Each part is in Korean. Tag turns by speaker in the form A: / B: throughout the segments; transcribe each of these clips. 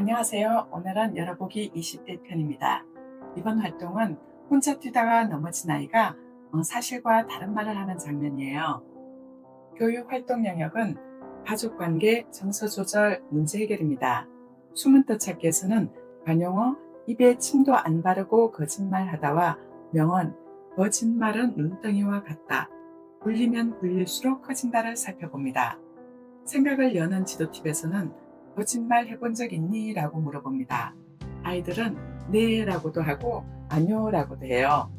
A: 안녕하세요. 오늘은 열어보기 21편입니다. 이번 활동은 혼자 뛰다가 넘어진 아이가 사실과 다른 말을 하는 장면이에요. 교육 활동 영역은 가족관계, 정서 조절, 문제 해결입니다. 숨은 뜻 찾기에서는 관용어, 입에 침도 안 바르고 거짓말하다와 명언, 거짓말은 눈덩이와 같다. 굴리면 굴릴수록 커진다를 살펴봅니다. 생각을 여는 지도 팁에서는 거짓말 해본 적 있니? 라고 물어봅니다. 아이들은 네 라고도 하고 아니요 라고도 해요.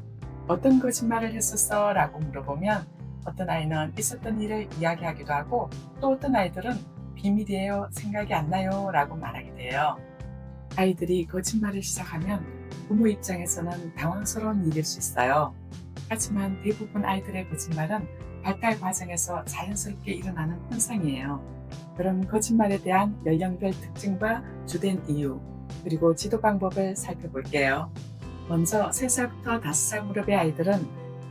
A: 어떤 거짓말을 했었어? 라고 물어보면 어떤 아이는 있었던 일을 이야기하기도 하고 또 어떤 아이들은 비밀이에요. 생각이 안 나요. 라고 말하게 돼요. 아이들이 거짓말을 시작하면 부모 입장에서는 당황스러운 일일 수 있어요. 하지만 대부분 아이들의 거짓말은 발달 과정에서 자연스럽게 일어나는 현상이에요. 그럼 거짓말에 대한 연령별 특징과 주된 이유, 그리고 지도 방법을 살펴볼게요. 먼저 3살부터 5살 무렵의 아이들은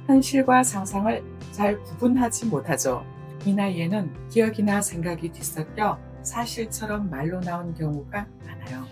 A: 현실과 상상을 잘 구분하지 못하죠. 이 나이에는 기억이나 생각이 뒤섞여 사실처럼 말로 나온 경우가 많아요.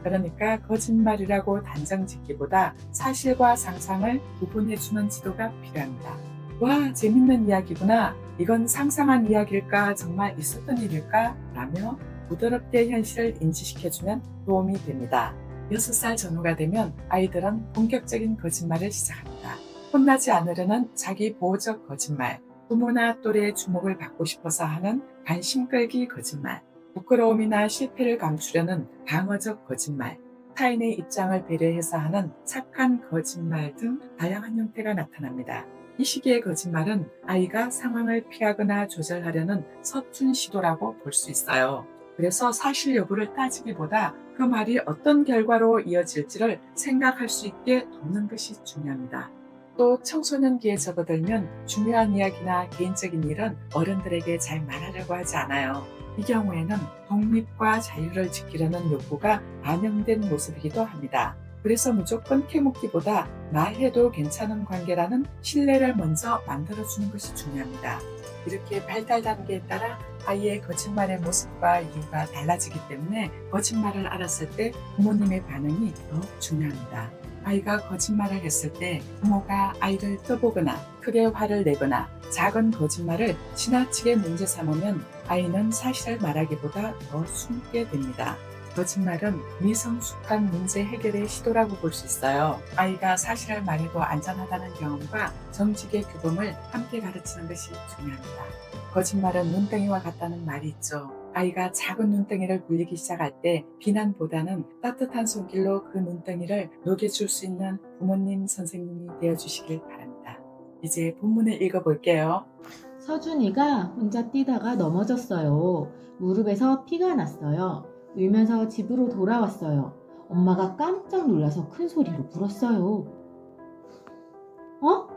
A: 그러니까 거짓말이라고 단정 짓기보다 사실과 상상을 구분해주는 지도가 필요합니다. 와, 재밌는 이야기구나. 이건 상상한 이야기일까? 정말 있었던 일일까? 라며 부드럽게 현실을 인지시켜주면 도움이 됩니다. 6살 전후가 되면 아이들은 본격적인 거짓말을 시작합니다. 혼나지 않으려는 자기 보호적 거짓말, 부모나 또래의 주목을 받고 싶어서 하는 관심 끌기 거짓말, 부끄러움이나 실패를 감추려는 방어적 거짓말, 타인의 입장을 배려해서 하는 착한 거짓말 등 다양한 형태가 나타납니다. 이 시기의 거짓말은 아이가 상황을 피하거나 조절하려는 서툰 시도라고 볼 수 있어요. 그래서 사실 여부를 따지기보다 그 말이 어떤 결과로 이어질지를 생각할 수 있게 돕는 것이 중요합니다. 또 청소년기에 접어들면 중요한 이야기나 개인적인 일은 어른들에게 잘 말하려고 하지 않아요. 이 경우에는 독립과 자유를 지키려는 욕구가 반영된 모습이기도 합니다. 그래서 무조건 캐묻기보다 말해도 괜찮은 관계라는 신뢰를 먼저 만들어주는 것이 중요합니다. 이렇게 발달 단계에 따라 아이의 거짓말의 모습과 이유가 달라지기 때문에 거짓말을 알았을 때 부모님의 반응이 더 중요합니다. 아이가 거짓말을 했을 때 부모가 아이를 떠보거나 크게 화를 내거나 작은 거짓말을 지나치게 문제 삼으면 아이는 사실을 말하기보다 더 숨게 됩니다. 거짓말은 미성숙한 문제 해결의 시도라고 볼 수 있어요. 아이가 사실을 말해도 안전하다는 경험과 정직의 규범을 함께 가르치는 것이 중요합니다. 거짓말은 눈덩이와 같다는 말이 있죠. 아이가 작은 눈덩이를 굴리기 시작할 때 비난보다는 따뜻한 손길로 그 눈덩이를 녹여줄 수 있는 부모님, 선생님이 되어주시길 바랍니다. 이제 본문을 읽어볼게요.
B: 서준이가 혼자 뛰다가 넘어졌어요. 무릎에서 피가 났어요. 울면서 집으로 돌아왔어요. 엄마가 깜짝 놀라서 큰 소리로 물었어요. 어?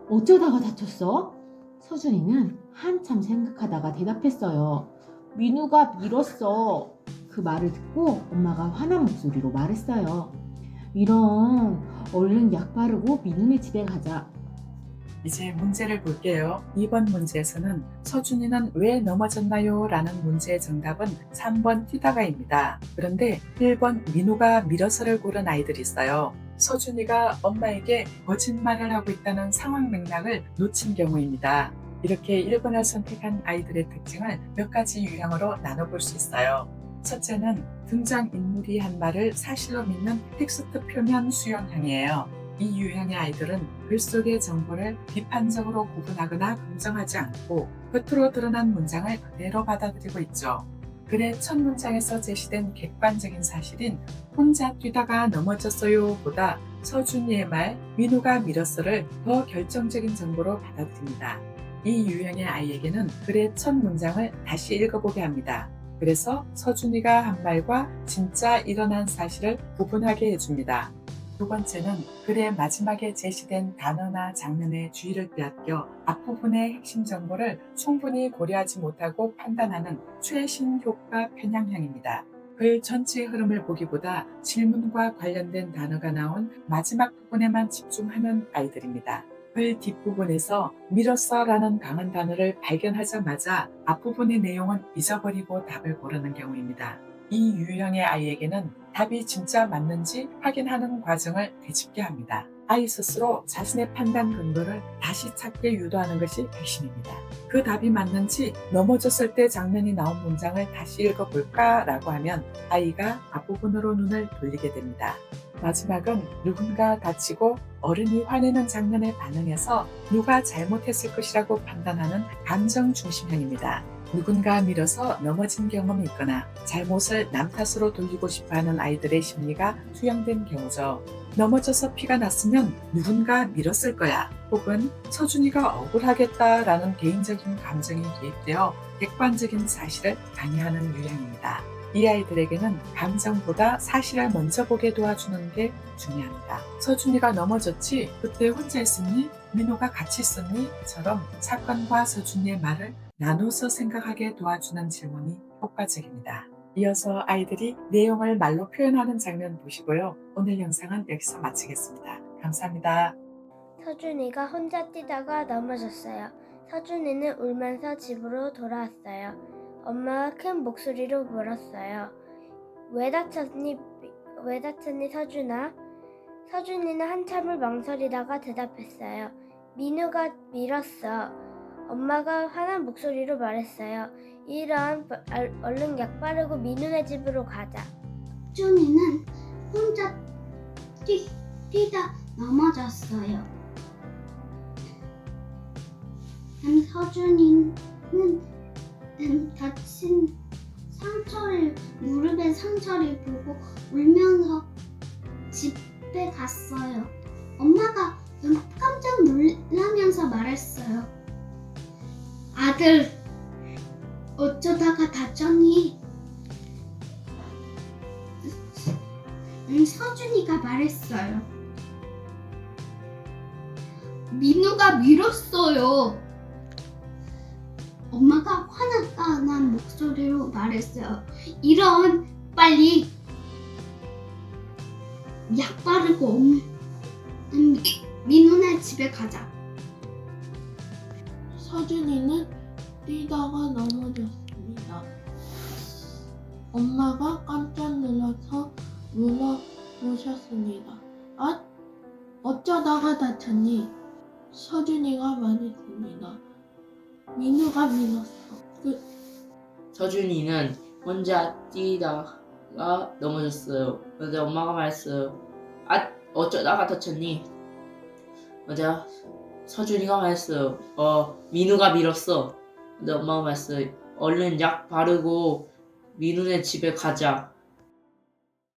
B: 어쩌다가 다쳤어? 서준이는 한참 생각하다가 대답했어요. 민우가 밀었어. 그 말을 듣고 엄마가 화난 목소리로 말했어요. 이런, 얼른 약 바르고 민우네 집에 가자.
A: 이제 문제를 볼게요. 이번 문제에서는 서준이는 왜 넘어졌나요? 라는 문제의 정답은 3번 뛰다가입니다. 그런데 1번 민우가 밀어서를 고른 아이들이 있어요. 서준이가 엄마에게 거짓말을 하고 있다는 상황 맥락을 놓친 경우입니다. 이렇게 1번을 선택한 아이들의 특징을 몇 가지 유형으로 나눠볼 수 있어요. 첫째는 등장인물이 한 말을 사실로 믿는 텍스트 표면 수용형이에요. 이 유형의 아이들은 글 속의 정보를 비판적으로 구분하거나 긍정하지 않고 겉으로 드러난 문장을 그대로 받아들이고 있죠. 글의 첫 문장에서 제시된 객관적인 사실인 혼자 뛰다가 넘어졌어요 보다 서준이의 말 민우가 밀었어를 더 결정적인 정보로 받아들입니다. 이 유형의 아이에게는 글의 첫 문장을 다시 읽어보게 합니다. 그래서 서준이가 한 말과 진짜 일어난 사실을 구분하게 해줍니다. 두 번째는 글의 마지막에 제시된 단어나 장면에 주의를 빼앗겨 앞부분의 핵심 정보를 충분히 고려하지 못하고 판단하는 최신 효과 편향형입니다. 글 전체의 흐름을 보기보다 질문과 관련된 단어가 나온 마지막 부분에만 집중하는 아이들입니다. 글 뒷부분에서 밀었어라는 강한 단어를 발견하자마자 앞부분의 내용은 잊어버리고 답을 고르는 경우입니다. 이 유형의 아이에게는 답이 진짜 맞는지 확인하는 과정을 되짚게 합니다. 아이 스스로 자신의 판단 근거를 다시 찾게 유도하는 것이 핵심입니다. 그 답이 맞는지 넘어졌을 때 장면이 나온 문장을 다시 읽어볼까라고 하면 아이가 앞부분으로 눈을 돌리게 됩니다. 마지막은 누군가 다치고 어른이 화내는 장면에 반응해서 누가 잘못했을 것이라고 판단하는 감정 중심형입니다. 누군가 밀어서 넘어진 경험이 있거나 잘못을 남 탓으로 돌리고 싶어하는 아이들의 심리가 투영된 경우죠. 넘어져서 피가 났으면 누군가 밀었을 거야, 혹은 서준이가 억울하겠다라는 개인적인 감정이 개입되어 객관적인 사실을 강요하는 유형입니다. 이 아이들에게는 감정보다 사실을 먼저 보게 도와주는 게 중요합니다. 서준이가 넘어졌지? 그때 혼자 있었니? 민호가 같이 있었니? 처럼 사건과 서준이의 말을 나눠서 생각하게 도와주는 질문이 효과적입니다. 이어서 아이들이 내용을 말로 표현하는 장면 보시고요. 오늘 영상은 여기서 마치겠습니다. 감사합니다.
C: 서준이가 혼자 뛰다가 넘어졌어요. 서준이는 울면서 집으로 돌아왔어요. 엄마가 큰 목소리로 물었어요. 왜 다쳤니 서준아? 서준이는 한참을 망설이다가 대답했어요. 민우가 밀었어. 엄마가 화난 목소리로 말했어요. 이런, 얼른 약 바르고 민우네 집으로 가자.
D: 서준이는 혼자 뛰다 넘어졌어요. 서준이는 다친 무릎에 상처를 보고 울면서 집에 갔어요. 엄마가 깜짝 놀라면서 말했어요. 아들, 어쩌다가 다쳤니? 서준이가 말했어요. 민우가 밀었어요. 엄마가 화난 목소리로 말했어요. 이런, 빨리 약 바르고 민우네 집에 가자.
E: 서준이는 뛰다가 넘어졌습니다. 엄마가 깜짝 놀라서 물어보셨습니다. 아, 어쩌다가 다쳤니? 서준이가 말했습니다. 민우가 밀었어.
F: 서준이는 혼자 뛰다가 넘어졌어요. 근데 엄마가 말했어요. 아, 어쩌다가 다쳤니? 맞아. 서준이가 말했어요. 민우가 밀었어. 근데 엄마가 말했어요. 얼른 약 바르고 민우네 집에 가자.